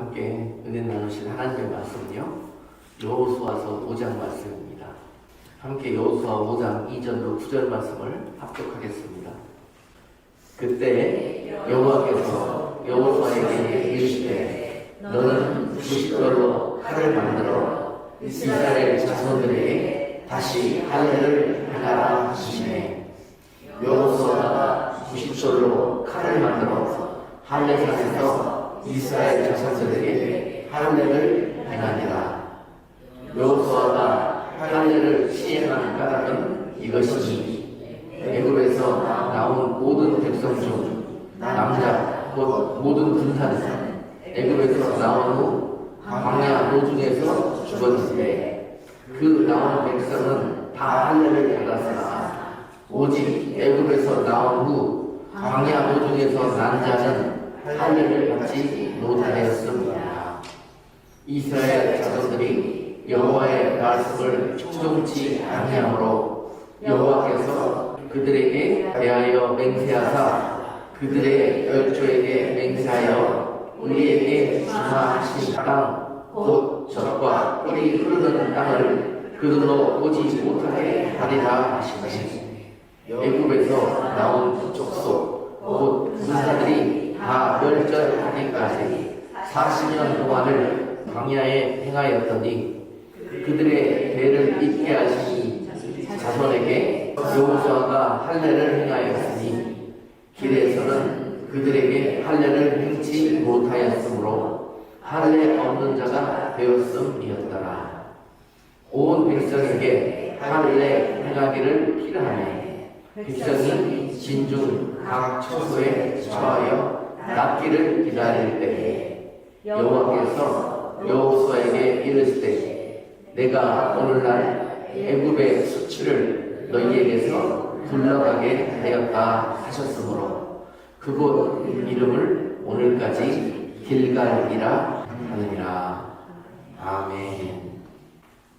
함께 은혜 나누실 하나님의 말씀은요, 여호수아서 5장 말씀입니다. 함께 여호수아 5장 2절로 9절 말씀을 합독하겠습니다. 그때 여호와께서 여호수아에게 이르시되 너는 부싯돌로 칼을 만들어 이스라엘 자손들에게 다시 할례를 행하라 하시매, 여호수아가 부싯돌로 칼을 만들어 할례산에서 이스라엘 자손들에게 할례를 행하니라. 여호수아가 할례를 시행하는 까닭은 이것이니, 애굽에서 나온 모든 백성 중 남자 곧 모든 군사는 애굽에서 나온 후 광야 노중에서 죽었는데, 그 나온 백성은 다 할례를 받았으나 오직 애굽에서 나온 후 광야 노중에서 난 자는 할례를 받지 못하였습니다. 이스라엘 자손들이 여호와의 말씀을 충성치 아니하므로 여호와께서 그들에게 대하여 맹세하사 그들의 열조에게 맹세하여 우리에게 주마하신 땅 곧 젖과 꿀이 흐르는 땅을 그들로 오지 못하게 하리라 하시니, 애굽에서 나온 족속 곧 군사들이 다 멸절하기까지 40년 동안을 광야에 행하였더니, 그들의 배를 잊게 하시니 자손에게 여호수아가 할례를 행하였으니 길에서는 그들에게 할례를 행치 못하였으므로 할례 없는 자가 되었음이었더라. 온 백성에게 할례 행하기를 필요하네. 백성이 진중 각 처소에 처하여 낫기를 기다릴 때에 여호와께서 여호수아에게 이르시되 내가 오늘날 애굽의 수치를 너희에게서 굴러가게 하였다 하셨으므로 그곳 이름을 오늘까지 길갈이라 하느니라. 아멘.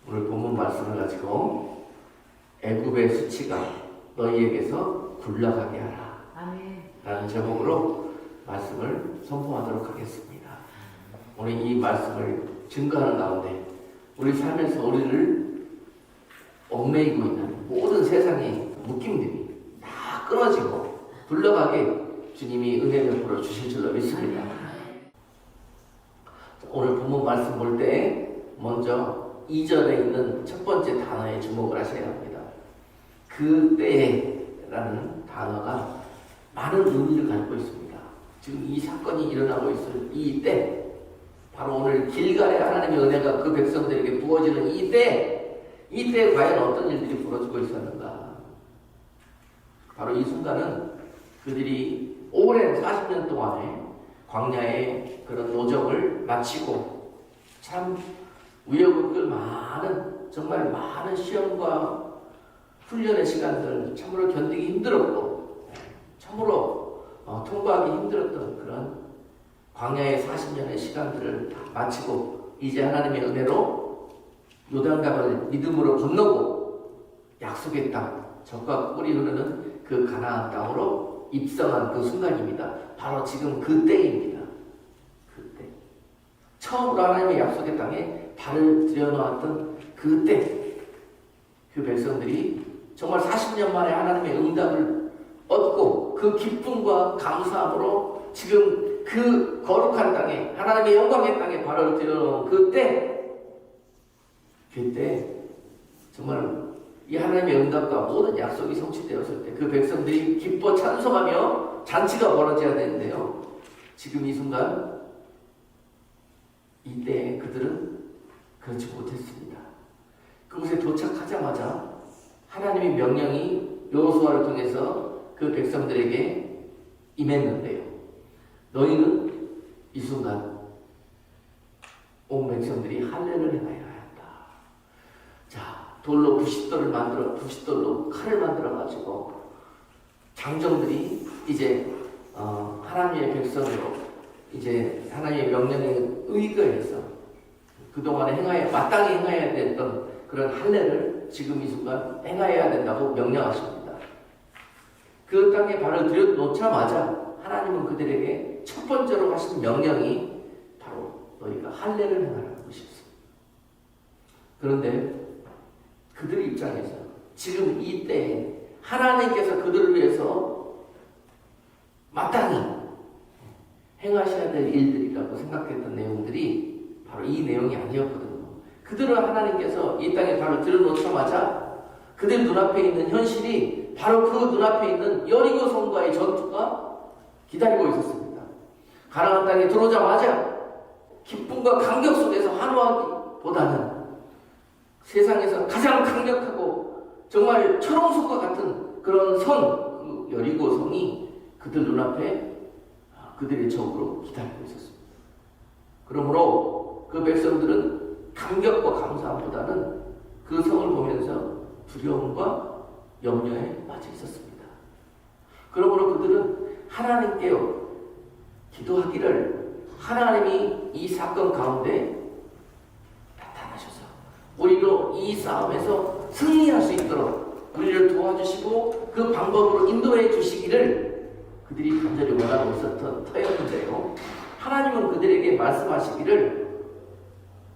오늘 본문 말씀을 가지고 애굽의 수치가 너희에게서 굴러가게 하라, 아멘, 라는 제목으로 말씀을 선포하도록 하겠습니다. 오늘 이 말씀을 증거하는 가운데 우리 삶에서 우리를 얽매이고 있는 모든 세상의 묶임들이 다 끊어지고 굴러가게 주님이 은혜 베풀어 주실 줄로 믿습니다. 오늘 본문 말씀 볼 때 먼저 2절에 있는 첫 번째 단어에 주목을 하셔야 합니다. 그때라는 단어가 많은 의미를 갖고 있습니다. 지금 이 사건이 일어나고 있을 이 때, 바로 오늘 길갈의 하나님의 은혜가 그 백성들에게 부어지는 이때 과연 어떤 일들이 벌어지고 있었는가? 바로 이 순간은 그들이 오랜 40년 동안에 광야의 그런 노정을 마치고 참 우여곡절 많은, 정말 많은 시험과 훈련의 시간들 참으로 견디기 힘들었고 참으로 통과하기 힘들었던 그런 광야의 40년의 시간들을 다 마치고 이제 하나님의 은혜로 요단강을 믿음으로 건너고 약속의 땅, 젖과 꿀이 흐르는 그 가나안 땅으로 입성한 그 순간입니다. 바로 지금 그때입니다. 그때 처음으로 하나님의 약속의 땅에 발을 들여놓았던 그때, 그 백성들이 정말 40년 만에 하나님의 응답을 얻고 그 기쁨과 감사함으로 지금 그 거룩한 땅에, 하나님의 영광의 땅에 발을 들여놓은 그때 정말 이 하나님의 응답과 모든 약속이 성취되었을 때 그 백성들이 기뻐 찬송하며 잔치가 벌어져야 되는데요, 지금 이 순간 이때 그들은 그렇지 못했습니다. 그곳에 도착하자마자 하나님의 명령이 여호수아를 통해서 그 백성들에게 임했는데요, 너희는 이 순간 온 백성들이 할례를 행하여야 한다. 자, 돌로 부싯돌로 칼을 만들어 가지고 장정들이 이제 하나님의 백성으로 이제 하나님의 명령에 의거해서 그동안에 마땅히 행해야 됐던 그런 할례를 지금 이 순간 행해야 된다고 명령하십니다. 그 땅에 발을 들여놓자마자 하나님은 그들에게 첫 번째로 하신 명령이 바로 너희가 할례를 행하라고 싶습니다. 그런데 그들 입장에서 지금 이때 하나님께서 그들을 위해서 마땅히 행하셔야 될 일들이라고 생각했던 내용들이 바로 이 내용이 아니었거든요. 그들은 하나님께서 이 땅에 발을 들여놓자마자 그들 눈앞에 있는 현실이 바로 그 눈앞에 있는 여리고 성과의 전투가 기다리고 있었습니다. 가나안 땅에 들어오자마자 기쁨과 감격 속에서 환호하기보다는 세상에서 가장 강력하고 정말 철옹성과 같은 그런 성, 그 여리고 성이 그들 눈앞에 그들의 적으로 기다리고 있었습니다. 그러므로 그 백성들은 감격과 감사보다는 그 성을 보면서 두려움과 염려에 빠져 있었습니다. 그러므로 그들은 하나님께 기도하기를 하나님이 이 사건 가운데 나타나셔서 우리도 이 싸움에서 승리할 수 있도록 우리를 도와주시고 그 방법으로 인도해 주시기를 그들이 간절히 원하고 있었던 터였는데요. 하나님은 그들에게 말씀하시기를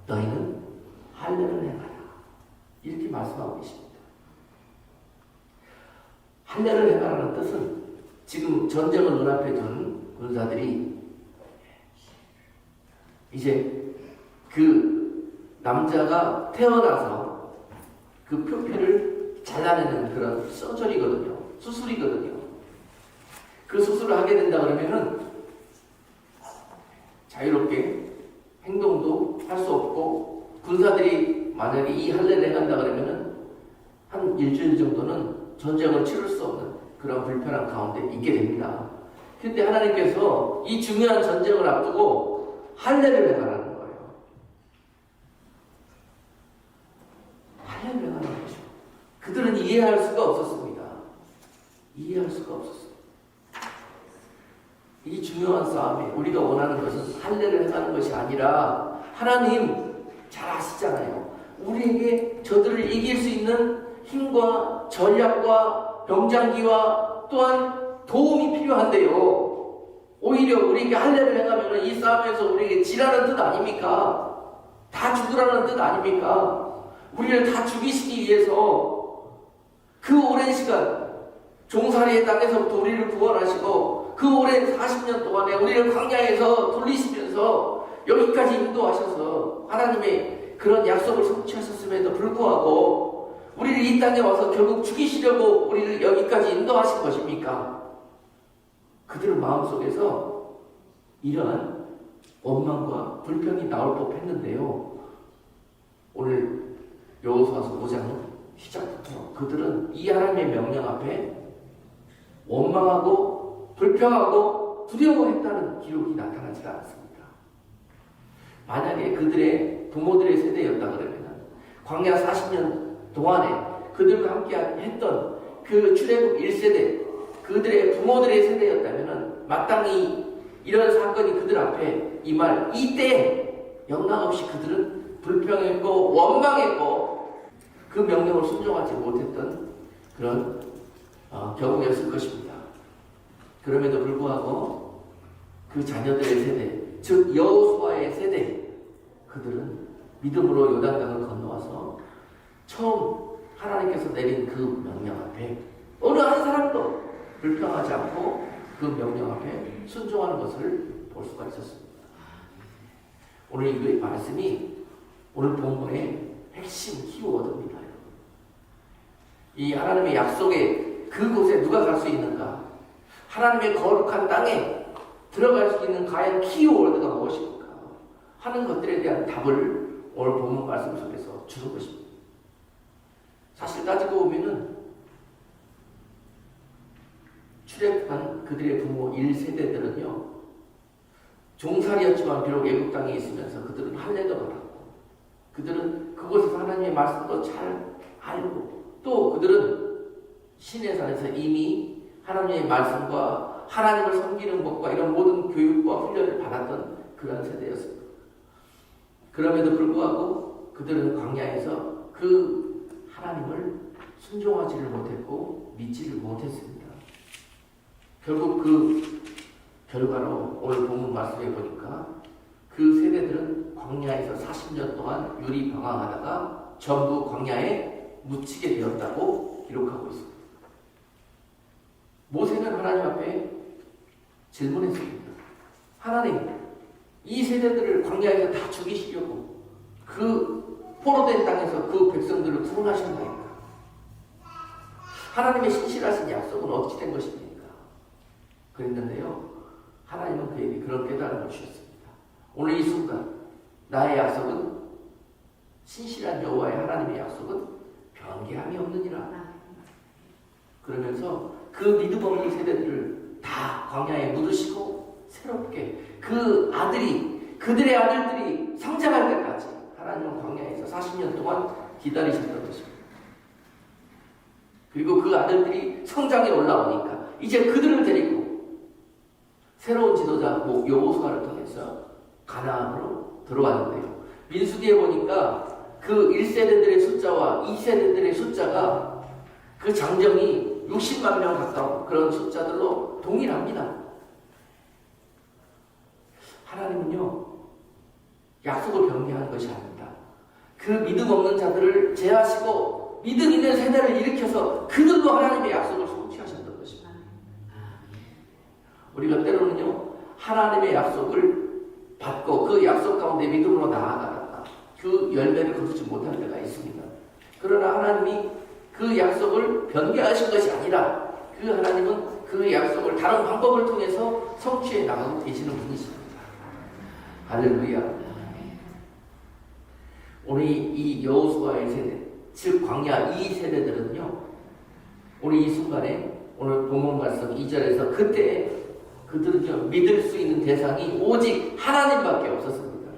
너희는 할례를 행하라 이렇게 말씀하고 계십니다. 할례를 행하라는 뜻은 지금 전쟁을 눈앞에 둔 군사들이 이제 그 남자가 태어나서 그 표피를 잘라내는 그런 서저리거든요. 수술이거든요. 그 수술을 하게 된다 그러면은 자유롭게 행동도 할 수 없고 군사들이 만약에 이 할례를 행한다 그러면은 한 일주일 정도는 전쟁을 치를 수 없는 그런 불편한 가운데 있게 됩니다. 근데 하나님께서 이 중요한 전쟁을 앞두고 할례를 행하라는 거예요. 할례를 행하는 거죠. 그들은 이해할 수가 없었습니다. 이해할 수가 없었어요. 이 중요한 싸움에 우리가 원하는 것은 할례를 행하는 것이 아니라 하나님 잘 아시잖아요. 우리에게 저들을 이길 수 있는 힘과 전략과 병장기와 또한 도움이 필요한데요. 오히려 우리에게 할례를 행하면 이 싸움에서 우리에게 지라는 뜻 아닙니까? 다 죽으라는 뜻 아닙니까? 우리를 다 죽이시기 위해서 그 오랜 시간 종살이의 땅에서부터 우리를 구원하시고 그 오랜 40년 동안에 우리를 광야에서 돌리시면서 여기까지 인도하셔서 하나님의 그런 약속을 성취하셨음에도 불구하고 우리를 이 땅에 와서 결국 죽이시려고 우리를 여기까지 인도하신 것입니까? 그들의 마음속에서 이러한 원망과 불평이 나올 법했는데요. 오늘 여호수아서 5장 시작부터 그들은 이 하나님의 명령 앞에 원망하고 불평하고 두려워했다는 기록이 나타나지 않았습니다. 만약에 그들의 부모들의 세대였다 그러면 광야 40년 동안에 그들과 함께 했던 그 출애굽 1세대 그들의 부모들의 세대였다면 마땅히 이런 사건이 그들 앞에 임할 이때 영락없이 그들은 불평했고 원망했고 그 명령을 순종하지 못했던 그런 경우였을 것입니다. 그럼에도 불구하고 그 자녀들의 세대, 즉 여호수아의 세대, 그들은 믿음으로 요단강을 건너와서 처음 하나님께서 내린 그 명령 앞에 어느 한 사람도 불평하지 않고 그 명령 앞에 순종하는 것을 볼 수가 있었습니다. 오늘 이 말씀이 오늘 본문의 핵심 키워드입니다. 이 하나님의 약속의 그곳에 누가 갈 수 있는가? 하나님의 거룩한 땅에 들어갈 수 있는 과연 키워드가 무엇입니까? 하는 것들에 대한 답을 오늘 본문 말씀 속에서 주는 것입니다. 사실 따지고 보면은 출애굽한 그들의 부모 1세대들은요 종살이였지만 비록 애국 땅에 있으면서 그들은 할례도 받았고 그들은 그곳에서 하나님의 말씀도 잘 알고 또 그들은 신의 산에서 이미 하나님의 말씀과 하나님을 섬기는 법과 이런 모든 교육과 훈련을 받았던 그런 세대였습니다. 그럼에도 불구하고 그들은 광야에서 그 하나님을 순종하지를 못했고 믿지를 못했습니다. 결국 그 결과로 오늘 본문 말씀해 보니까 그 세대들은 광야에서 40년 동안 유리방황하다가 전부 광야에 묻히게 되었다고 기록하고 있습니다. 모세는 하나님 앞에 질문했습니다. 하나님, 이 세대들을 광야에서 다 죽이시려고 그 포로된 땅에서 그 백성들을 구원하신다니까. 하나님의 신실하신 약속은 어찌 된 것입니까? 그랬는데요, 하나님은 그에게 그런 깨달음을 주셨습니다. 오늘 이 순간 나의 약속은, 신실한 여호와의 하나님의 약속은 변개함이 없느니라. 그러면서 그 믿음 없는 세대들을 다 광야에 묻으시고 새롭게 그들의 아들들이 성장할 때까지 하나님은 광야에서 40년 동안 기다리셨던 것입니다. 그리고 그 아들들이 성장에 올라오니까 이제 그들을 데리고 새로운 지도자 여호수아를 통해서 가나안으로 들어왔는데요. 민수기에 보니까 그 1세대들의 숫자와 2세대들의 숫자가 그 장정이 60만 명 가까운 그런 숫자들로 동일합니다. 하나님은요, 약속을 변개하는 것이 아닙니다. 그 믿음 없는 자들을 제하시고 믿음 있는 세대를 일으켜서 그들도 하나님의 약속을 성취하셨던 것입니다. 우리가 때로는요, 하나님의 약속을 받고 그 약속 가운데 믿음으로 나아가다가 그 열매를 거두지 못할 때가 있습니다. 그러나 하나님이 그 약속을 변개하신 것이 아니라 그 하나님은 그 약속을 다른 방법을 통해서 성취해 나가고 계시는 분이십니다. 할렐루야. 오늘 이 여호수아의 세대, 즉 광야 2세대들은요, 오늘 이 순간에 오늘 본문 말씀 2절에서 그때 그들은요, 믿을 수 있는 대상이 오직 하나님밖에 없었습니다.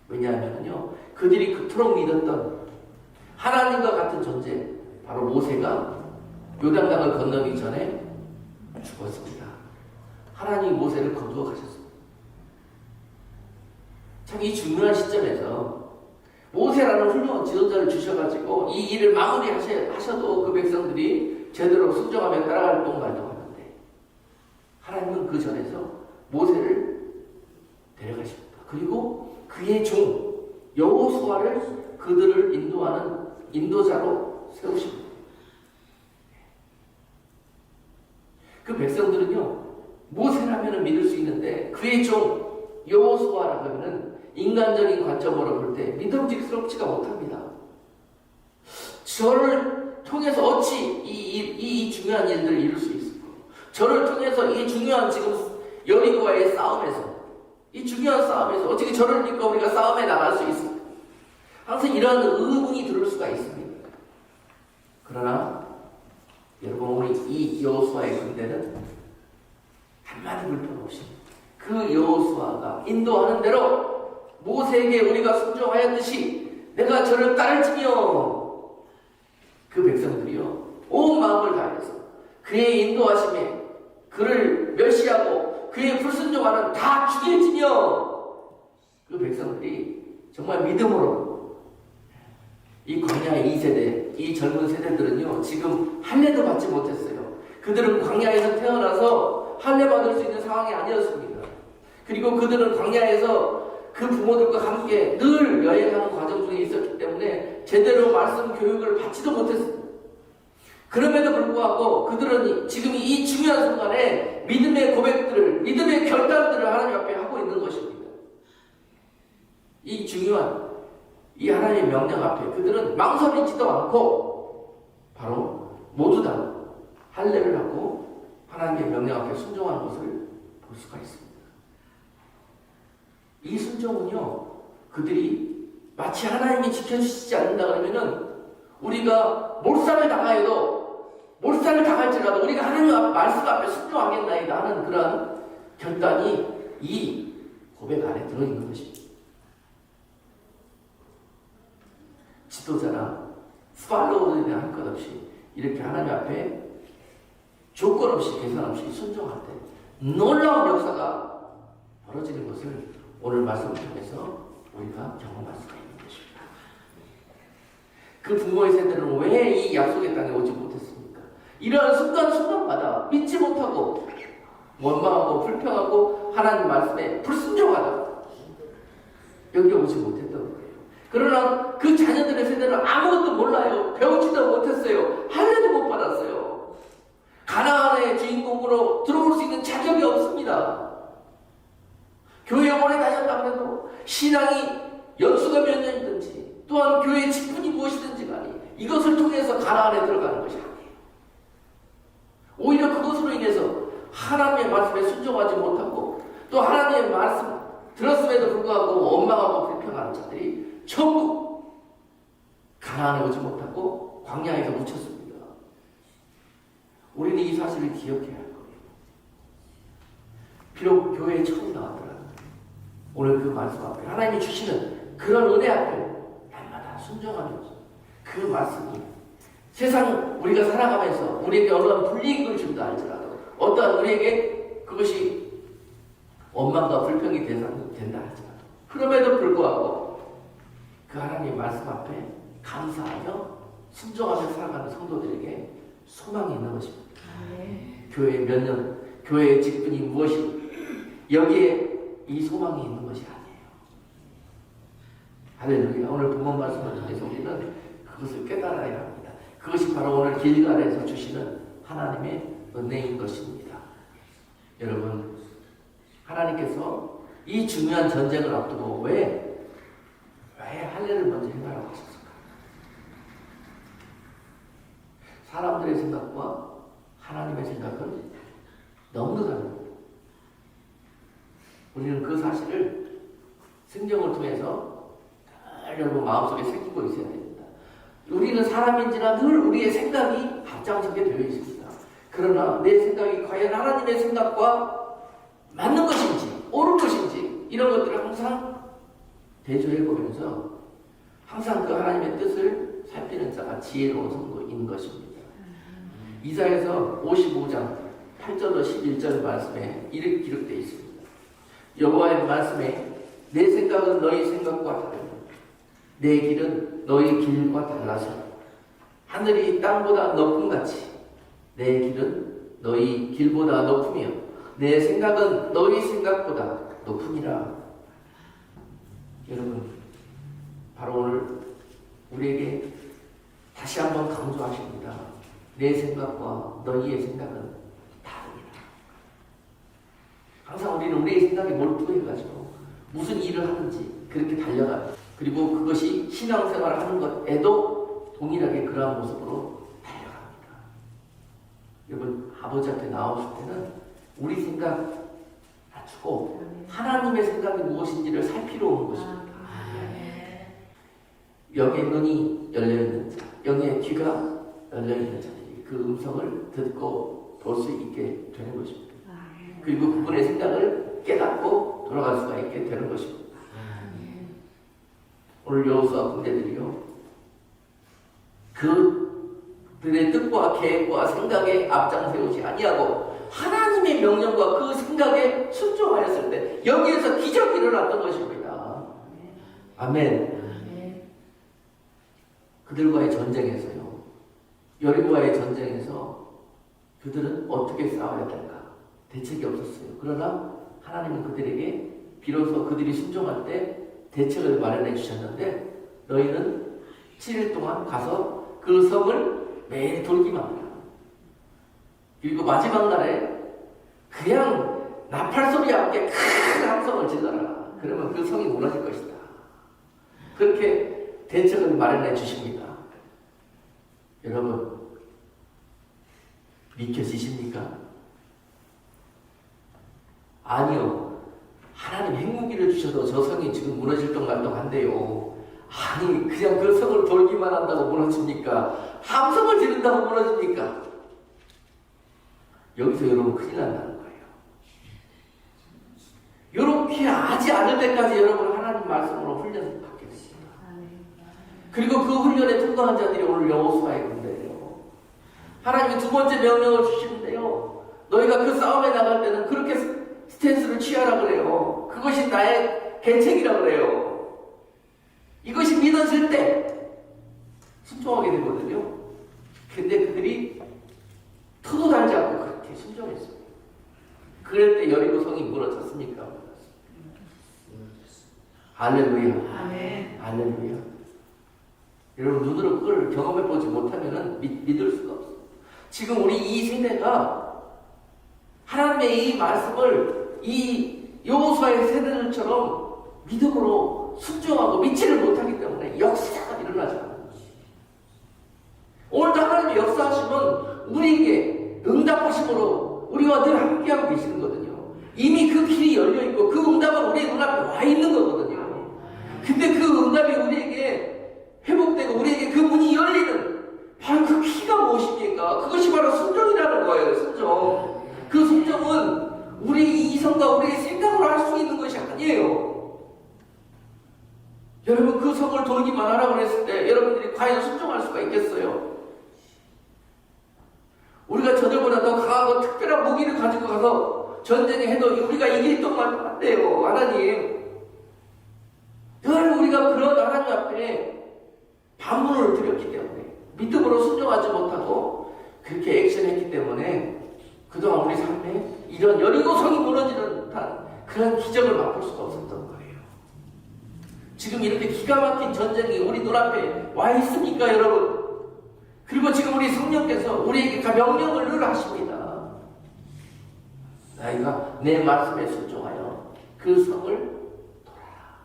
왜냐하면요, 그들이 그토록 믿었던 하나님과 같은 존재, 바로 모세가 요단강을 건너기 전에 죽었습니다. 하나님이 모세를 거두어 가셨습니다. 참 이 중요한 시점에서 모세라는 훌륭한 지도자를 주셔가지고 이 일을 마무리하셔도 그 백성들이 제대로 순종하며 따라갈 동말도 하는데, 하나님은 그 전에서 모세를 데려가십니다. 그리고 그의 종 여호수아를 그들을 인도하는 인도자로 세우십니다. 그 백성들은요, 모세라면 믿을 수 있는데 그의 종 여호수아라고 하면은 인간적인 관점으로 볼 때 믿음직스럽지가 못합니다. 저를 통해서 어찌 이 중요한 일들을 이룰 수 있을까? 저를 통해서 이 중요한 지금 여리고와의 싸움에서, 이 중요한 싸움에서 어떻게 저를 믿고 우리가 싸움에 나갈 수 있을까? 항상 이런 의문이 들을 수가 있습니다. 그러나 여러분, 우리 이 여호수아의 군대는 한마디 불평 없이 그 여호수아가 인도하는 대로 모세에게 우리가 순종하였듯이 내가 저를 따를지며, 그 백성들이요, 온 마음을 다해서 그의 인도하심에 그를 멸시하고 그의 불순종하는 다 죽일지며, 그 백성들이 정말 믿음으로 이 광야의 2세대, 이 젊은 세대들은요, 지금 할례도 받지 못했어요. 그들은 광야에서 태어나서 할례 받을 수 있는 상황이 아니었습니다. 그리고 그들은 광야에서 그 부모들과 함께 늘 여행하는 과정 중에 있었기 때문에 제대로 말씀 교육을 받지도 못했습니다. 그럼에도 불구하고 그들은 지금 이 중요한 순간에 믿음의 고백들을, 믿음의 결단들을 하나님 앞에 하고 있는 것입니다. 이 중요한 이 하나님의 명령 앞에 그들은 망설이지도 않고 바로 모두 다 할례를 하고 하나님의 명령 앞에 순종하는 것을 볼 수가 있습니다. 이 순종은요, 그들이 마치 하나님이 지켜주시지 않는다 그러면은 우리가 몰살을 당할지라도 우리가 하나님 말씀 앞에 순종하겠나이다 하는 그런 결단이 이 고백 안에 들어있는 것입니다. 지도자나 팔로워들이나 할 것 없이 이렇게 하나님 앞에 조건 없이 계산 없이 순종할 때 놀라운 역사가 벌어지는 것을 오늘 말씀을 통해서 우리가 경험할 수가 있는 것입니다. 그 부모의 세대는 왜 이 약속의 땅에 오지 못했습니까? 이러한 순간순간마다 믿지 못하고 원망하고 불평하고 하나님 말씀에 불순종하다. 여기 오지 못했던 거예요. 그러나 그 자녀들의 세대는 아무것도 몰라요. 배우지도 못했어요. 할례도 못 받았어요. 가나안의 주인공으로 들어올 수 있는 자격이 없습니다. 교회 오래 다녔다고 해도 신앙이 연수가 몇 년이든지 또한 교회의 직분이 무엇이든지 간에 이것을 통해서 가나안에 들어가는 것이 아니에요. 오히려 그것으로 인해서 하나님의 말씀에 순종하지 못하고 또 하나님의 말씀 들었음에도 불구하고 원망하고 불평하는 자들이 전부 가나안에 오지 못하고 광야에서 묻혔습니다. 우리는 이 사실을 기억해야 할 거예요. 비록 교회에 처음 나왔더라도 오늘 그 말씀 앞에 하나님이 주시는 그런 은혜 앞에 날마다 순종하면서 그 말씀이 세상 우리가 살아가면서 우리에게 어떠한 불이익을 준다 할지라도 어떠한 우리에게 그것이 원망과 불평이 대상이 된다 할지라도 그럼에도 불구하고 그 하나님의 말씀 앞에 감사하며 순종하며 살아가는 성도들에게 소망이 있는 것입니다. 교회 몇 년, 교회의 직분이 무엇이 여기에 이 소망이 있는 것이 아니에요. 할렐루야. 오늘 본문 말씀을 통해서 우리는 그것을 깨달아야 합니다. 그것이 바로 오늘 길갈에서 주시는 하나님의 은혜인 것입니다. 여러분, 하나님께서 이 중요한 전쟁을 앞두고 왜 할례를 먼저 행하라고 하셨을까? 사람들의 생각과 하나님의 생각은 너무도 다릅니다. 우리는 그 사실을 성경을 통해서 여러분 마음속에 새기고 있어야 됩니다. 우리는 사람인지라 늘 우리의 생각이 앞장서게 되어 있습니다. 그러나 내 생각이 과연 하나님의 생각과 맞는 것인지 옳은 것인지 이런 것들을 항상 대조해보면서 항상 그 하나님의 뜻을 살피는 자가 지혜로운 성도인 것입니다. 이사야서 55장 8절로 11절 말씀에 이렇게 기록되어 있습니다. 여호와의 말씀에 내 생각은 너희 생각과 다르며 내 길은 너희 길과 달라서 하늘이 땅보다 높음같이 내 길은 너희 길보다 높으며 내 생각은 너희 생각보다 높음이라. 여러분, 바로 오늘 우리에게 다시 한번 강조하십니다. 내 생각과 너희의 생각은 다릅니다. 항상 우리는 우리의 생각에 몰두해가지고 무슨 일을 하는지 그렇게 달려가요. 그리고 그것이 신앙생활을 하는 것에도 동일하게 그러한 모습으로 달려갑니다. 여러분, 아버지 앞에 나오실 때는 우리 생각 낮추고 하나님의 생각이 무엇인지를 살피러 오는 것입니다. 영의 눈이 열려있는 자, 영의 귀가 열려있는 자들이 그 음성을 듣고 볼 수 있게 되는 것입니다. 그리고 그분의 생각을 깨닫고 돌아갈 수가 있게 되는 것입니다. 오늘 여호수아 군대들이요, 그들의 뜻과 계획과 생각에 앞장세우지 아니하고 하나님의 명령과 그 생각에 순종하였을 때 여기에서 기적이 일어났던 것입니다. 아멘. 그들과의 전쟁에서요, 여리고와의 전쟁에서 그들은 어떻게 싸워야 될까? 대책이 없었어요. 그러나 하나님은 그들에게 비로소 그들이 순종할 때 대책을 마련해 주셨는데 너희는 7일 동안 가서 그 성을 매일 돌기만 하라. 그리고 마지막 날에 그냥 나팔 소리와 함께 큰 함성을 질러라. 그러면 그 성이 무너질 것이다. 그렇게 대책을 마련해 주십니다. 여러분, 믿겨지십니까? 아니요. 하나님 핵무기를 주셔도 저 성이 지금 무너질 덩말덩한데요. 아니, 그냥 그 성을 돌기만 한다고 무너집니까? 함성을 지른다고 무너집니까? 여기서 여러분 큰일 난다는 거예요. 이렇게 하지 않을 때까지 여러분 하나님 말씀으로 훈련을 받게 됩니다. 그리고 그 훈련에 통과한 자들이 오늘 여호수아의 군대예요. 하나님이 두 번째 명령을 주시는데요, 너희가 그 싸움에 나갈 때는 그렇게 스탠스를 취하라 그래요. 그것이 나의 계책이라 그래요. 이것이 믿어질 때 순종하게 되거든요. 근데 그들이 터도 달지 않고 그렇게 순종했어요. 그럴 때 여리고성이 무너졌습니까? 할렐루야. 아멘. 할렐루야. 여러분 눈으로 그걸 경험해 보지 못하면 믿을 수가 없어요. 지금 우리 이 세대가 하나님의 이 말씀을 이 여호수아의 세대들처럼 믿음으로 순종하고 믿지를 못하기 때문에 역사가 일어나지 않아요. 오늘도 하나님의 역사하심은 우리에게 응답하심으로 우리와 늘 함께하고 계시는 거거든요. 이미 그 길이 열려있고 그 응답은 우리의 눈앞에 와 있는 거거든요. 근데 그 응답이 우리에게 회복되고 우리에게 그 문이 열리는 바로 그 키가 무엇입니까? 그것이 바로 순종이라는 거예요. 순종. 그 순종은 우리의 이성과 우리의 생각으로 할 수 있는 것이 아니에요. 여러분 그 성을 돌기만 하라고 했을 때 여러분들이 과연 순종할 수가 있겠어요? 우리가 저들보다 더 강하고 특별한 무기를 가지고 가서 전쟁에 해도 우리가 이길 동안 안 돼요. 하나님. 늘 우리가 그런 하나님 앞에 반문을 드렸기 때문에 믿음으로 순종하지 못하고 그렇게 액션했기 때문에 그동안 우리 삶에 이런 여리고성이 무너지는 듯한 그런 기적을 맛볼 수가 없었던 거예요. 지금 이렇게 기가 막힌 전쟁이 우리 눈앞에 와 있습니까, 여러분? 그리고 지금 우리 성령께서 우리에게 명령을 늘 하십니다. 너희가 내 말씀에 순종하여 그 성을 돌아라.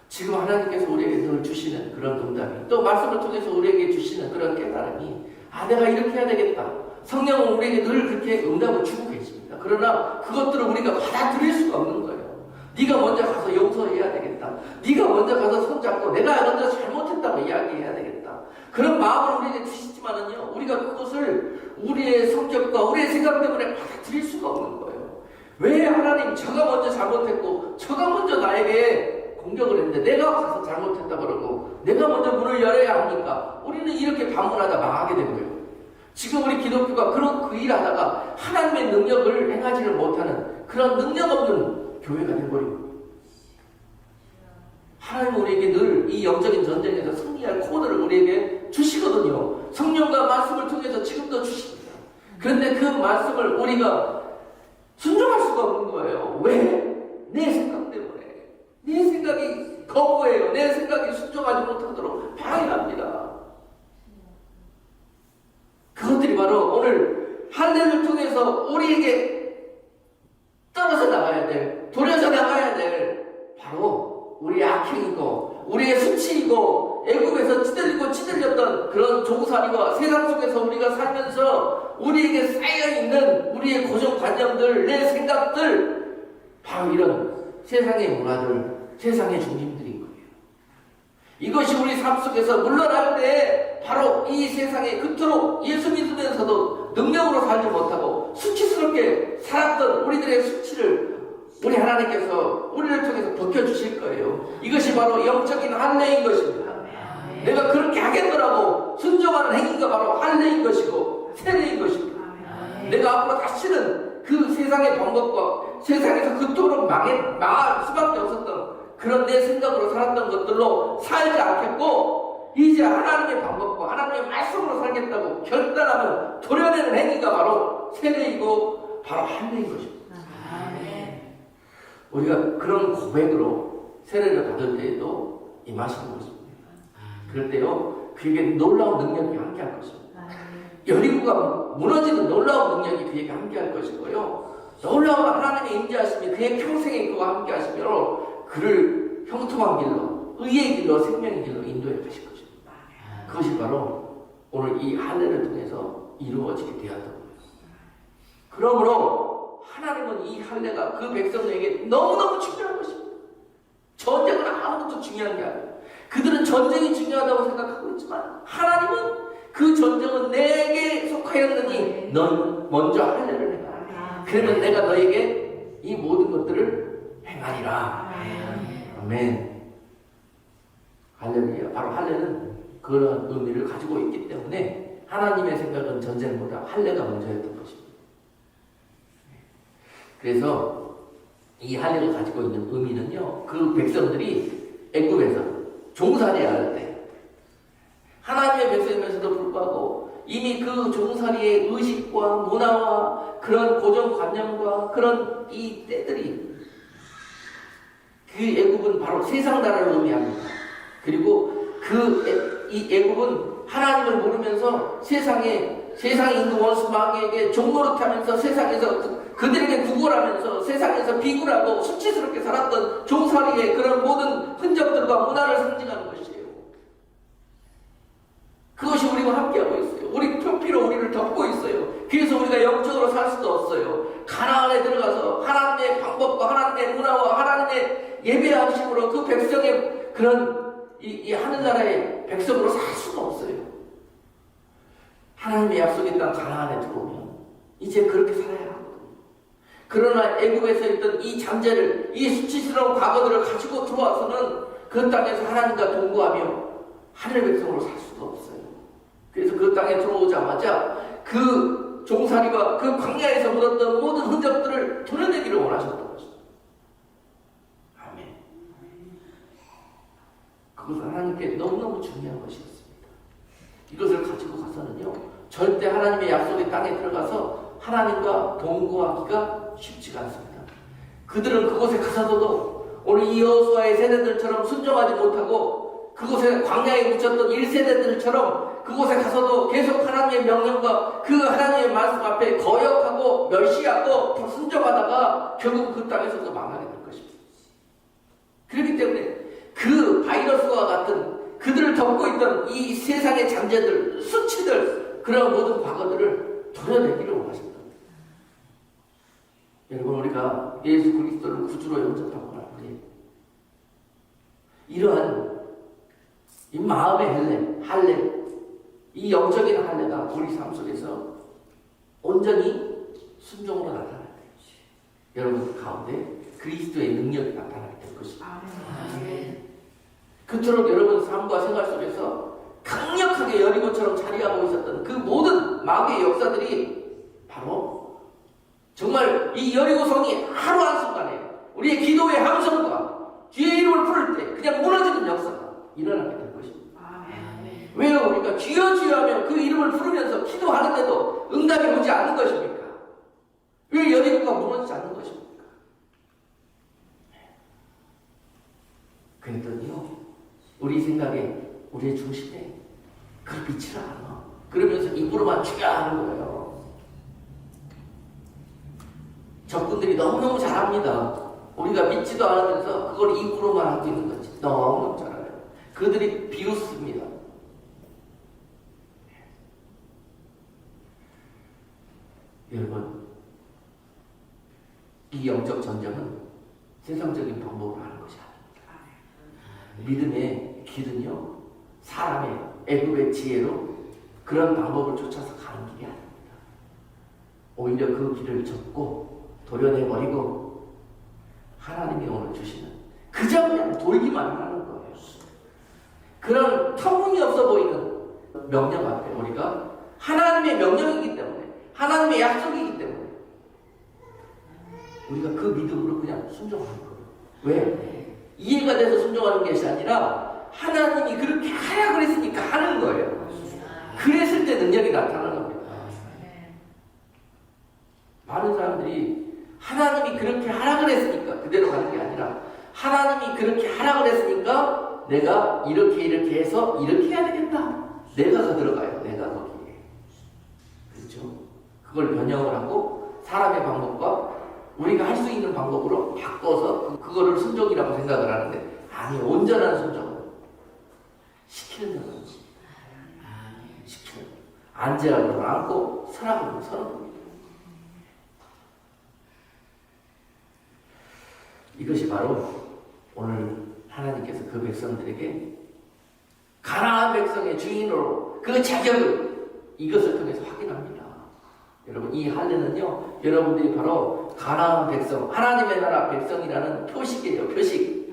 지금 하나님께서 우리에게 늘 주시는 그런 응답이 또 말씀을 통해서 우리에게 주시는 그런 깨달음이 내가 이렇게 해야 되겠다. 성령은 우리에게 늘 그렇게 응답을 주고 계십니다. 그러나 그것들을 우리가 받아들일 수가 없는 거예요. 네가 먼저 가서 용서해야 되겠다. 네가 먼저 가서 손잡고 내가 먼저 잘못했다고 이야기해야 되겠다. 그런 마음을 우리에게 주시지만은요, 우리가 그것을 우리의 성격과 우리의 생각 때문에 받아들일 수가 없는 거예요. 왜 하나님 저가 먼저 잘못했고 저가 먼저 나에게 공격을 했는데 내가 가서 잘못했다 그러고 내가 먼저 문을 열어야 하니까 우리는 이렇게 반문하다 망하게 된 거예요. 지금 우리 기독교가 그 일하다가 하나님의 능력을 행하지를 못하는 그런 능력 없는 교회가 되어버립니다. 하나님은 우리에게 늘 이 영적인 전쟁에서 승리할 코드를 우리에게 주시거든요. 성령과 말씀을 통해서 지금도 주십니다. 그런데 그 말씀을 우리가 순종할 수가 없는 거예요. 왜? 내 생각 때문에. 내 생각이 거부해요. 내 생각이 순종하지 못하도록 방해합니다. 그것들이 바로 오늘 할례를 통해서 우리에게 떨어져 나가야 될, 돌려서 나가야 될 바로 우리의 악행이고 우리의 수치이고 애굽에서 찌들렸던 그런 종살이와 세상 속에서 우리가 살면서 우리에게 쌓여있는 우리의 고정관념들, 내 생각들, 바로 이런 세상의 문화들, 세상의 중심들인 거예요. 이것이 우리 삶 속에서 물러날 때 바로 이 세상에 그토록 예수 믿으면서도 능력으로 살지 못하고 수치스럽게 살았던 우리들의 수치를 우리 하나님께서 우리를 통해서 벗겨주실 거예요. 이것이 바로 영적인 할례인 것입니다. 내가 그렇게 하겠더라고 순종하는 행위가 바로 할례인 것이고 세례인 것입니다. 내가 앞으로 다시는 그 세상의 방법과 세상에서 그토록 망할 수밖에 없었던 그런 내 생각으로 살았던 것들로 살지 않겠고 이제 하나님의 방법과 하나님의 말씀으로 살겠다고 결단하면 도려내는 행위가 바로 세례이고 바로 할례인 것입니다. 우리가 그런 고백으로 세례를 받을 때에도 임하시는 것입니다. 그럴 때요, 그에게 놀라운 능력이 함께할 것입니다. 여리고가 무너지는 놀라운 능력이 그에게 함께할 것이고요. 놀라운 하나님의 임재하심이 그의 평생에 그와 함께하시며 그를 형통한 길로, 의의 길로, 생명의 길로 인도해 가실 것입니다. 그것이 바로 오늘 이 할례를 통해서 이루어지게 되었던 거예요. 그러므로 하나님은 이 할례가 그 백성에게 너무너무 중요한 것입니다. 전쟁은 아무것도 중요한 게 아니에요. 그들은 전쟁이 중요하다고 생각하고 있지만 하나님은 그 전쟁은 내게 속하였느니 너는 먼저 할례를 해라. 그러면 내가 너에게 이 모든 것들을 행하리라. 아멘. 할렐루야. 바로 할례는 그런 의미를 가지고 있기 때문에 하나님의 생각은 전쟁보다 할례가 먼저였던 것입니다. 그래서 이 할례가 가지고 있는 의미는요, 그 백성들이 애굽에서 종살이를 할 때 하나님의 백성이면서도 불구하고 이미 그 종살이의 의식과 문화와 그런 고정관념과 그런 이 때들이 그 애굽은 바로 세상 나라를 의미합니다. 그리고 이 애굽은 하나님을 모르면서 세상에 있는 원수 마귀에게 종노릇하면서 세상에서 그들에게 구걸하면서 세상에서 비굴하고 수치스럽게 살았던 종살이의 그런 모든 흔적들과 문화를 상징하는 것이에요. 그것이 우리와 함께하고 있어요. 우리 표피로 우리를 덮고 있어요. 그래서 우리가 영적으로 살 수도 없어요. 가나안에 들어가서 하나님의 방법과 하나님의 문화와 하나님의 예배하심으로 그 백성의 그런 이 하늘나라의 백성으로 살 수가 없어요. 하나님의 약속의 땅 가나안에 들어오면 이제 그렇게 살아야 하거든요. 그러나 애굽에서 있던 이 잠재를, 이 수치스러운 과거들을 가지고 들어와서는 그 땅에서 하나님과 동거하며 하늘 백성으로 살 수도 없어요. 그래서 그 땅에 들어오자마자 그 종살이와 그 광야에서 묻었던 모든 흔적들을 도려내기를 원하셨던 것입니다. 아멘. 그것은 하나님께 너무너무 중요한 것이었습니다. 이것을 가지고 가서는요, 절대 하나님의 약속의 땅에 들어가서 하나님과 동거하기가 쉽지가 않습니다. 그들은 그곳에 가서도 오늘 이 여호수아의 세대들처럼 순종하지 못하고 그곳에 광야에 묻혔던 1세대들처럼 그곳에 가서도 계속 하나님의 명령과 그 하나님의 말씀 앞에 거역하고 멸시하고 불순종하다가 결국 그 땅에서도 망하게 될 것입니다. 그렇기 때문에 그 바이러스와 같은 그들을 덮고 있던 이 세상의 잠재들, 수치들, 그런 모든 과거들을 도려내기를 원하신다. 여러분, 우리가 예수 그리스도를 구주로 영접하고 난 후에 이러한 이 마음의 할례, 이 영적인 할례가 우리 삶 속에서 온전히 순종으로 나타날 것이, 여러분 가운데 그리스도의 능력이 나타나게 될 것입니다. 그토록 여러분 삶과 생활 속에서 강력하게 여리고처럼 자리하고 있었던 그 모든 마귀의 역사들이 바로 정말 이 여리고성이 하루 한순간에 우리의 기도의 함성과 주의 이름을 부를 때 그냥 무너지는 역사가 일어나게 될 것입니다. 왜요? 우리가 주여 주여 하며 그 이름을 부르면서 기도하는데도 응답이 오지 않는 것입니까? 왜 여리고가 무너지지 않는 것입니까? 그랬더니요, 우리 생각에, 우리의 중심에 그 빛을 알아. 그러면서 입으로만 주여 하는 거예요. 적군들이 너무너무 잘합니다. 우리가 믿지도 않으면서 그걸 입으로만 하고 있는 거지. 너무너무 잘 알아요. 그들이 비웃습니다. 여러분, 이 영적 전쟁은 세상적인 방법으로 하는 것이 아닙니다. 믿음의 길은요, 사람의 애굽의 지혜로 그런 방법을 쫓아서 가는 길이 아닙니다. 오히려 그 길을 접고 도려내버리고 하나님이 오늘 주시는 그저 그냥 돌기만 하는 거예요. 그런 터무니없어 보이는 명령 앞에 우리가 하나님의 명령이기 때문에, 하나님의 약속이기 때문에 우리가 그 믿음으로 그냥 순종하는 거예요. 왜? 이해가 돼서 순종하는 것이 아니라 하나님이 그렇게 하라 그랬으니까 하는 거예요. 그랬을 때 능력이 나타나는 겁니다. 많은 사람들이 하나님이 그렇게 하라 그랬으니까 그대로 가는 게 아니라 하나님이 그렇게 하라 그랬으니까 내가 이렇게 해서 이렇게 해야 되겠다. 내가가 들어가요. 내가 거기에. 그렇죠? 그걸 변형을 하고 사람의 방법과 우리가 할 수 있는 방법으로 바꿔서 그거를 순종이라고 생각을 하는데, 아니, 온전한 순종은 시키는 거예요. 시키는 거예요. 앉으라고 앉고 서라고 서는 겁니다. 이것이 바로 오늘 하나님께서 그 백성들에게 가나안 백성의 주인으로 그 자격을 이것을 통해서 확인합니다. 여러분, 이 할례는요, 여러분들이 바로 가나안 백성, 하나님의 나라 백성이라는 표식이에요. 표식.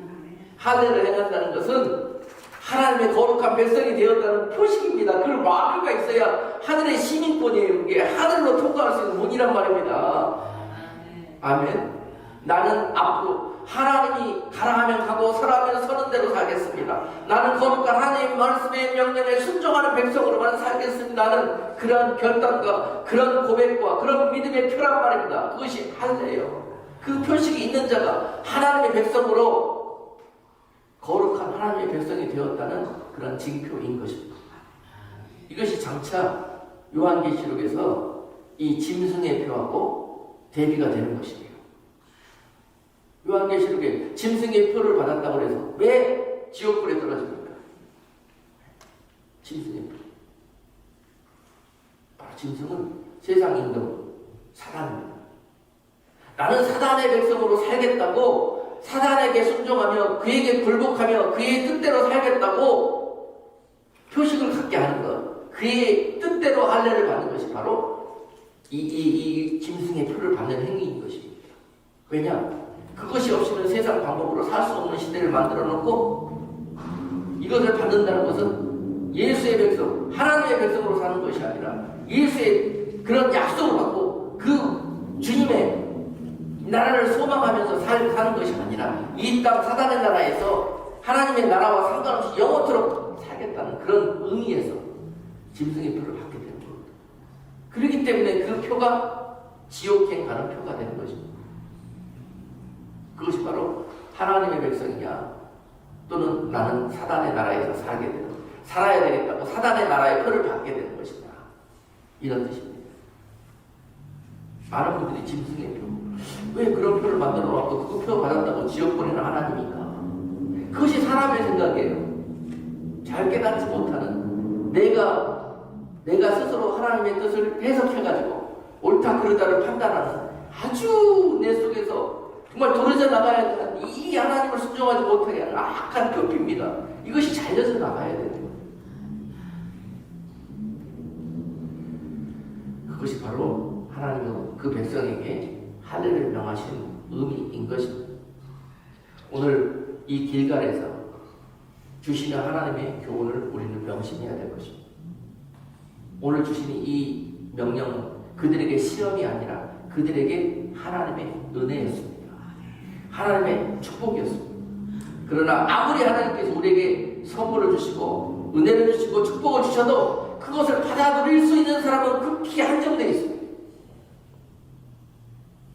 할례를 행한다는 것은 하나님의 거룩한 백성이 되었다는 표식입니다. 그걸 마귀가 있어야 하늘의 시민권이에요. 이게 하늘로 통과할 수 있는 문이란 말입니다. 아멘. 나는 앞으로 하나님이 가라 하면 가고 서라 하면 서는 대로 살겠습니다. 나는 거룩한 하나님 말씀의 명령에 순종하는 백성으로만 살겠습니다는 그런 결단과 그런 고백과 그런 믿음의 표란 말입니다. 그것이 할례예요. 그 표식이 있는 자가 하나님의 백성으로 거룩한 하나님의 백성이 되었다는 그런 징표인 것입니다. 이것이 장차 요한계시록에서 이 짐승의 표하고 대비가 되는 것이에요. 요한계시록에 짐승의 표를 받았다고 해서 왜 지옥불에 떨어집니까? 짐승의 표. 바로 짐승은 세상 임금 사단입니다. 나는 사단의 백성으로 살겠다고, 사단에게 순종하며 그에게 굴복하며 그의 뜻대로 살겠다고 표식을 갖게 하는 것, 그의 뜻대로 할례를 받는 것이 바로 이 짐승의 표를 받는 행위인 것입니다. 왜냐? 그것이 없이는 세상 방법으로 살 수 없는 시대를 만들어 놓고 이것을 받는다는 것은 예수의 백성, 하나님의 백성으로 사는 것이 아니라 예수의 그런 약속을 받고 그 주님의 나라를 소망하면서 사는 것이 아니라 이 땅 사단의 나라에서 하나님의 나라와 상관없이 영원토록 살겠다는 그런 의미에서 짐승의 표를 받게 되는 겁니다. 그렇기 때문에 그 표가 지옥행 가는 표가 되는 것입니다. 그것이 바로 하나님의 백성이냐 또는 나는 사단의 나라에서 살아야 되겠다고 사단의 나라의 표를 받게 되는 것이다. 이런 뜻입니다. 많은 분들이 짐승의 표, 왜 그런 표를 만들어 놓고 그 표 받았다고 지옥 보내는 하나님인가? 그것이 사람의 생각이에요. 잘 깨닫지 못하는 내가 스스로 하나님의 뜻을 해석해가지고 옳다 그르다를 판단하는 아주 내 속에서 정말 도려져 나가야 되는 이 하나님을 순종하지 못하게 하는 악한 표피입니다. 이것이 잘려져 나가야 되는 거예요. 그것이 바로 하나님은 그 백성에게 할례를 명하신 의미인 것입니다. 오늘 이 길갈에서 주시는 하나님의 교훈을 우리는 명심해야 될 것입니다. 오늘 주시는 이 명령은 그들에게 시험이 아니라 그들에게 하나님의 은혜였습니다. 하나님의 축복이었습니다. 그러나 아무리 하나님께서 우리에게 선물을 주시고 은혜를 주시고 축복을 주셔도 그것을 받아들일 수 있는 사람은 극히 한정되어 있습니다.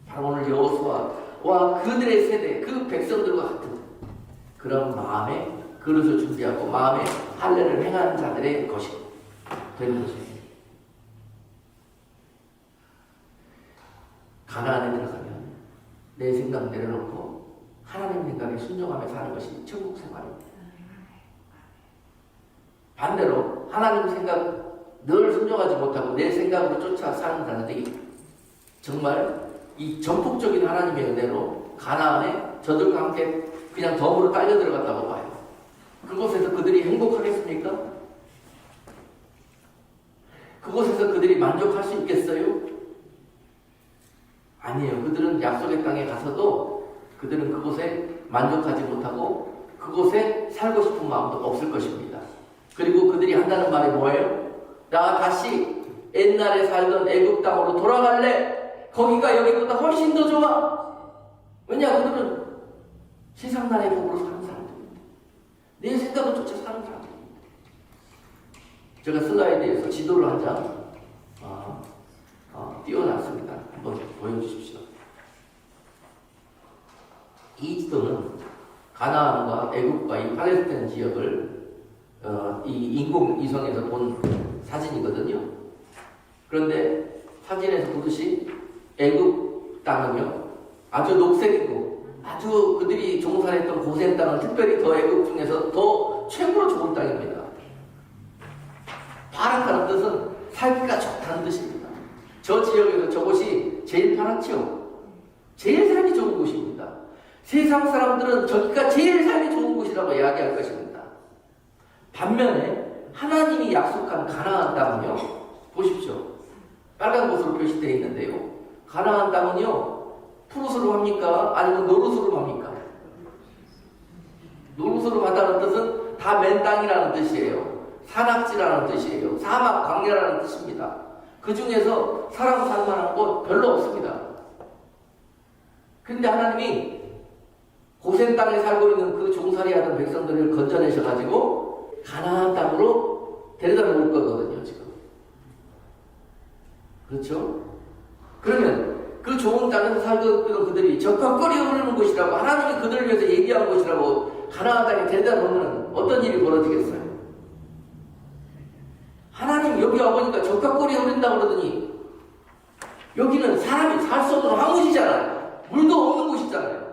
바로 오늘 여호수아와 그들의 세대, 그 백성들과 같은 그런 마음의 그릇을 준비하고 마음의 할례를 행하는 자들의 것이 되는 것입니다. 가나안에 들어가면 내 생각 내려놓고 하나님 생각에 순종하며 사는 것이 천국 생활입니다. 반대로 하나님 생각 늘 순종하지 못하고 내 생각으로 쫓아 사는 자들이 정말 이 전폭적인 하나님의 은혜로 가나안에 저들과 함께 그냥 덤으로 딸려 들어갔다고 봐요. 그곳에서 그들이 행복하겠습니까? 그곳에서 그들이 만족할 수 있겠어요? 아니에요. 그들은 약속의 땅에 가서도 그들은 그곳에 만족하지 못하고 그곳에 살고 싶은 마음도 없을 것입니다. 그리고 그들이 한다는 말이 뭐예요? 나 다시 옛날에 살던 애굽 땅으로 돌아갈래. 거기가 여기보다 훨씬 더 좋아. 왜냐? 그들은 세상 나라의 법으로 사는 사람들입니다. 내 생각을 쫓아 사는 사람들입니다. 제가 슬라이드에서 지도를 한 장 띄워놨습니다. 한번 보여주십시오. 이 지도는 가나안과 애굽과 이 팔레스타인 지역을 이 인공위성에서 본 사진이거든요. 그런데 사진에서 보듯이 애굽 땅은요 아주 녹색이고 아주 그들이 종살했던 고센 땅은 특별히 더 애굽 중에서 더 최고로 좋은 땅입니다. 파랗다는 뜻은 살기가 좋다는 뜻입니다. 저 지역에서 저곳이 제일 파랗죠. 제일 살기 좋은 곳입니다. 세상 사람들은 저기가 제일 살기 좋은 곳이라고 이야기할 것입니다. 반면에 하나님이 약속한 가나안 땅은요, 보십시오. 빨간 곳으로 표시되어 있는데요. 가나안 땅은요, 푸르스로 합니까? 아니면 노르스로 합니까? 노르스로 한다는 뜻은 다 맨 땅이라는 뜻이에요. 산악지라는 뜻이에요. 사막, 광야라는 뜻입니다. 그 중에서 사람 살만한 곳 별로 없습니다. 그런데 하나님이 고센 땅에 살고 있는 그 종살이하던 백성들을 건져내셔가지고 가나안 땅으로 데려다 놓을 거거든요, 지금. 그렇죠? 그러면 그 좋은 땅에서 살던 그들이 적합거리 흐르는 곳이라고, 하나님이 그들을 위해서 얘기한 곳이라고 가나안 땅에 데려다 놓으면 어떤 일이 벌어지겠어요? 하나님 여기 와보니까 적합거리 흐른다고 그러더니 여기는 사람이 살 수 없는 황무지잖아요. 물도 없는 곳이잖아요.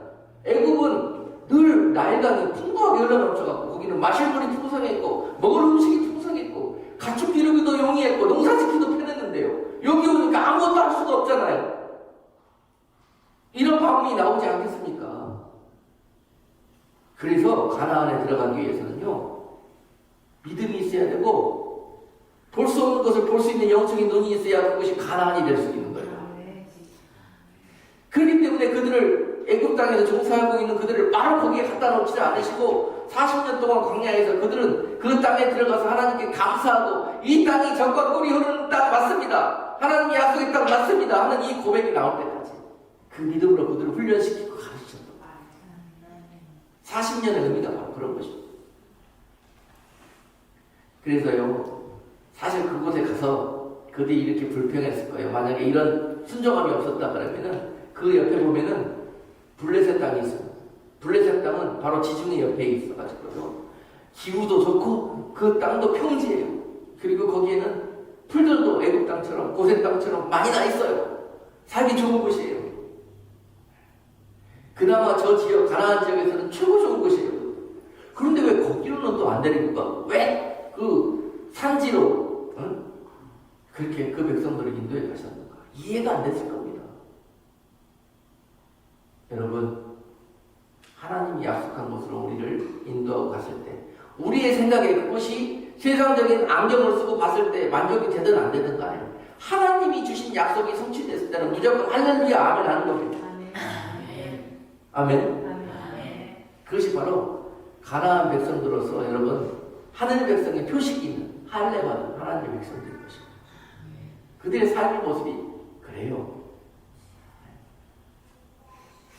애굽은 늘 나일강이 풍부하게 흘러넘쳐갖고 거기는 마실 물이 풍성했고 먹을 음식이 풍성했고 가축 기르기도 용이했고 농사짓기도 편했는데요. 여기 오니까 아무것도 할 수가 없잖아요. 이런 방문이 나오지 않겠습니까? 그래서 가나안에 들어가기 위해서는요, 믿음이 있어야 되고 볼 수 없는 것을 볼 수 있는 영적인 눈이 있어야 그것이 가나안이 될 수 있는 거예요. 그렇기 때문에 그들을 애굽 땅에서 종사하고 있는 그들을 바로 거기에 갖다 놓지 않으시고 40년 동안 광야에서 그들은 그 땅에 들어가서 하나님께 감사하고 이 땅이 적과 꿀이 흐르는 땅 맞습니다. 하나님이 약속의 땅 맞습니다 하는 이 고백이 나올 때까지 그 믿음으로 그들을 훈련시키고 가르치셨던 거예요. 40년의 의미가 바로 그런 것입니다. 그래서요, 사실 그곳에 가서 그들이 이렇게 불평했을 거예요. 만약에 이런 순종함이 없었다 그러면은 그 옆에 보면은 블레셋 땅이 있어요. 블레셋 땅은 바로 지중해 옆에 있어가지고요, 기후도 좋고 그 땅도 평지예요. 그리고 거기에는 풀들도 애굽 땅처럼 고센 땅처럼 많이 나 있어요. 살기 좋은 곳이에요. 그나마 저 지역 가나안 지역에서는 최고 좋은 곳이에요. 그런데 왜 거기로는 또 안 데리고 가? 왜 그 산지로 그렇게 그 백성들을 인도해 가셨는가? 이해가 안 됐을 겁니다. 여러분, 하나님이 약속한 곳으로 우리를 인도하고 갔을 때 우리의 생각에 그것이 세상적인 안경을 쓰고 봤을 때 만족이 되든 안 되든 간에 하나님이 주신 약속이 성취됐을 때는 무조건 할렐루야 아멘 하는 겁니다. 아멘. 아멘. 그것이 바로 가나안 백성들로서 여러분 하늘 백성의 표식이 있는 할례받은 하나님의 백성들인 것입니다. 그들의 삶의 모습이 그래요.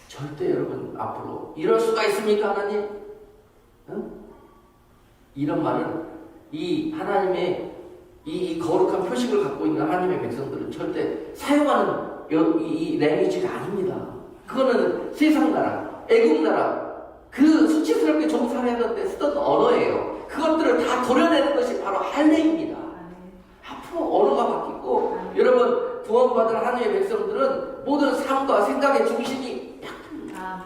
절대 여러분 앞으로 이럴 수가 있습니까 하나님? 응? 이런 말은 이 하나님의 이 거룩한 표식을 갖고 있는 하나님의 백성들은 절대 사용하는 이 랭귀지가 아닙니다. 그거는 세상 나라, 애국 나라, 그 수치스럽게 종살이하던 데 쓰던 언어예요. 그것들을 다 도려내는 것이 바로 할례입니다. 앞으로 언어가 바뀌고 여러분 구원받은 하나님의 백성들은 모든 삶과 생각의 중심이 바뀝니다.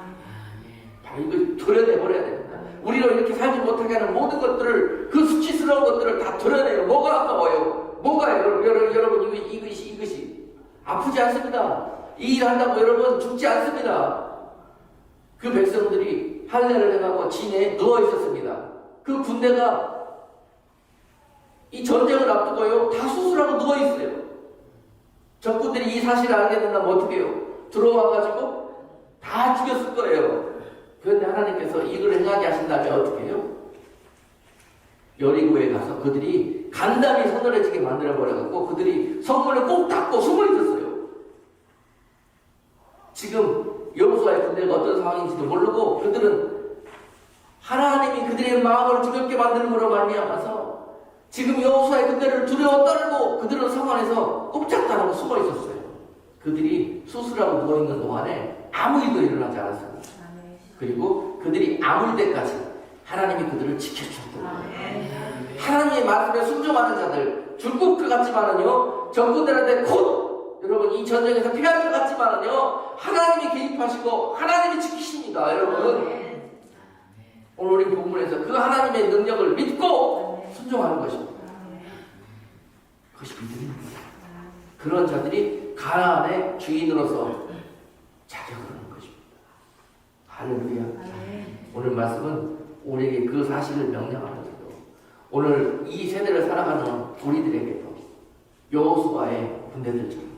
바로 이걸 도려내버려야 됩니다. 우리로 이렇게 살지 못하게 하는 모든 것들을, 그 수치스러운 것들을 다 도려내요. 뭐가 아까워요? 뭐가 여러분 이것이 아프지 않습니다. 이 일 한다고 여러분 죽지 않습니다. 그 백성들이 할례를 행하고 진에 누워 있었습니다. 그 군대가 이 전쟁을 앞두고요, 다 수술하고 누워 있어요. 적군들이 이 사실을 알게 된다면 어떻게 해요? 들어와가지고 다 죽였을 거예요. 그런데 하나님께서 이걸 행하게 하신다면 어떻게 해요? 여리고에 가서 그들이 간담이 서늘해지게 만들어버려갖고 그들이 성문을 꼭 닫고 숨을 있었어요. 지금 여호수아의 군대가 어떤 상황인지도 모르고 그들은 하나님이 그들의 마음을 두렵게 만드는 거로 말미암아서 지금 여호수아의 군대를 두려워 떨고 그들은 성 안에서 꼼짝도 안 하고 숨어 있었어요. 그들이 수술하고 누워있는 동안에 아무 일도 일어나지 않았습니다. 그리고 그들이 아물 때까지 하나님이 그들을 지켜주셨던 거예요. 하나님의 말씀에 순종하는 자들, 줄곧 것 같지만은요, 적군들한테 곧 여러분 이 전쟁에서 피할 것 같지만은요, 하나님이 개입하시고 하나님이 지키십니다. 여러분, 오늘 우리 본문에서 그 하나님의 능력을 믿고 순종하는 것입니다. 그것이 믿음입니다. 그런 자들이 가나안의 주인으로서 자격을 하는 것입니다. 할렐루야. 오늘 말씀은 우리에게 그 사실을 명령하면서도 오늘 이 세대를 살아가는 우리들에게도 여호수아의 군대들처럼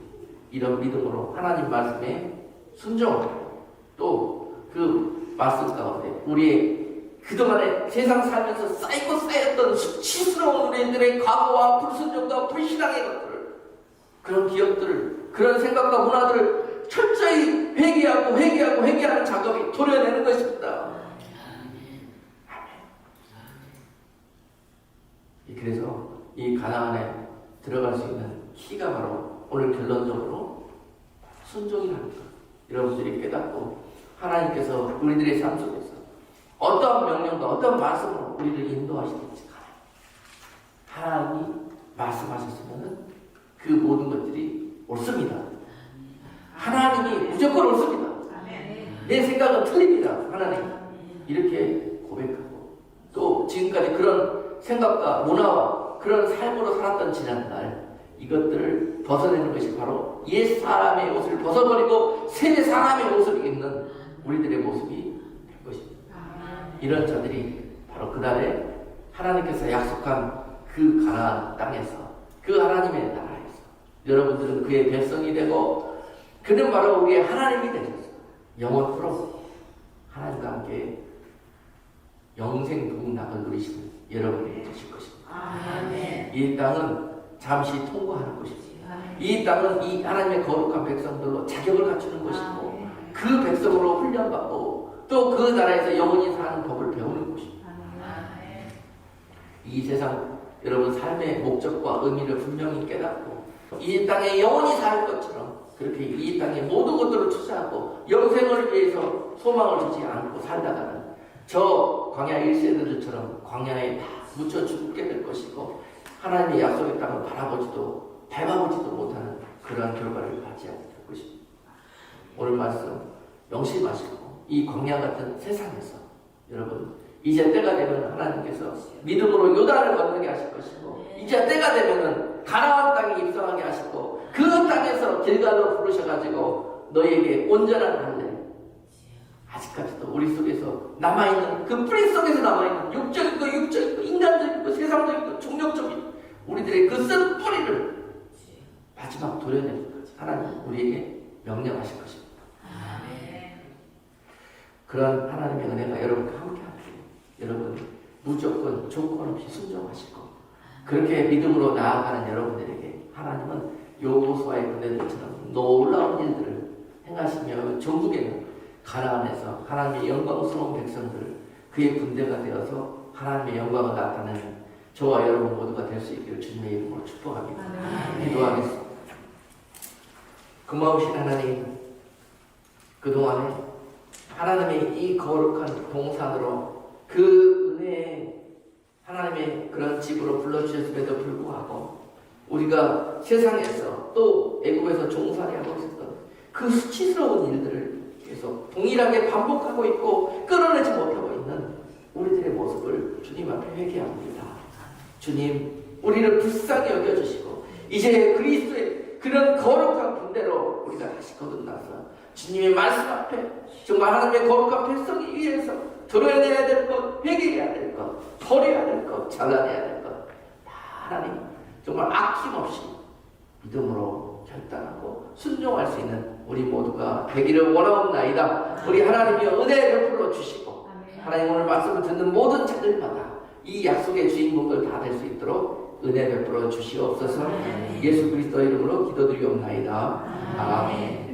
이런 믿음으로 하나님 말씀에 순종하고 또 그 말씀 가운데 우리의 그동안에 세상 살면서 쌓이고 쌓였던 수치스러운 우리들의 과거와 불순종과 불신앙의 것들을, 그런 기억들을, 그런 생각과 문화들을 철저히 회개하는 작업이 도려내는 것입니다. 그래서 이 가나안에 들어갈 수 있는 키가 바로 오늘 결론적으로 순종이라는 것. 여러분들이 깨닫고 하나님께서 우리들의 삶 속에서 어떤 명령과 어떤 말씀으로 우리를 인도하시든지 하나님이 말씀하셨으면 그 모든 것들이 옳습니다. 하나님이 무조건 옳습니다. 내 생각은 틀립니다. 하나님 이렇게 고백하고 또 지금까지 그런 생각과 문화와 그런 삶으로 살았던 지난날 이것들을 벗어내는 것이 바로 옛 사람의 옷을 벗어버리고 새 사람의 옷을 입는 우리들의 모습이 될 것입니다. 이런 자들이 바로 그날에 하나님께서 약속한 그 가나안 땅에서 그 하나님의 나라에서 여러분들은 그의 백성이 되고 그는 바로 우리의 하나님이 되셨어요. 영원토록 하나님과 함께 영생 동락을 누리시는 여러분이 되실 것입니다. 이 땅은 잠시 통과하는 것입니다. 이 땅은 이 하나님의 거룩한 백성들로 자격을 갖추는 것이고 그 백성으로 훈련받고 또 그 나라에서 영원히 사는 법을 배우는 것입니다. 이 세상 여러분 삶의 목적과 의미를 분명히 깨닫고 이 땅에 영원히 살 것처럼 그렇게 이 땅의 모든 것들을 투자하고 영생을 위해서 소망을 주지 않고 살다가는 저 광야 1세대들처럼 광야에 다 묻혀 죽게 될 것이고 하나님의 약속의 땅을 바라보지도 밟아보지도 못하는 그러한 결과를 받지 않게 될 것입니다. 오늘 말씀 명심하시고 이 광야 같은 세상에서 여러분 이제 때가 되면 하나님께서 믿음으로 요단을 건너게 하실 것이고 이제 때가 되면은 가나안 땅에 입성하게 하시고 그 땅에서 길갈로 부르셔가지고 너에게 온전한 할례 아직까지도 우리 속에서 남아있는 그 뿌리 속에서 남아있는 육적이고 인간적이고 세상적이고 종력적인 우리들의 그 쓴 뿌리를 마지막 도려내는 것까지 하나님 우리에게 명령하실 것입니다. 그런 하나님의 은혜가 여러분과 함께하기를 여러분 무조건 조건 없이 순종하시고 그렇게 믿음으로 나아가는 여러분들에게 하나님은 여호수아의 군대들처럼 놀라운 일들을 행하시며 전국에는 가나안에서 하나님의 영광스러운 백성들 그의 군대가 되어서 하나님의 영광을 나타내는 저와 여러분 모두가 될 수 있기를 주님의 이름으로 축복합니다. 기도하겠습니다. 고마우신 하나님 그동안에 하나님의 이 거룩한 동산으로 그 은혜에 하나님의 그런 집으로 불러주셨음에도 불구하고 우리가 세상에서 또 애국에서 종살이하고 있었던 그 수치스러운 일들을 계속 동일하게 반복하고 있고 끊어내지 못하고 있는 우리들의 모습을 주님 앞에 회개합니다. 주님 우리를 불쌍히 여겨주시고 이제 그리스도의 그런 거룩한 분대로 우리가 다시 거듭나서 주님의 말씀 앞에 정말 하나님의 거룩한 백성이 위해서 드러내야 될 것, 회개해야 될 것, 버려야 될 것, 잘라내야 될 것 다 하나님 정말 아낌없이 믿음으로 결단하고 순종할 수 있는 우리 모두가 되기를 원하옵나이다. 우리 하나님이 은혜 베풀어 주시고 하나님 오늘 말씀을 듣는 모든 자들마다 이 약속의 주인공들 다 될 수 있도록 은혜 베풀어 주시옵소서. 예수 그리스도의 이름으로 기도드리옵나이다. 아멘.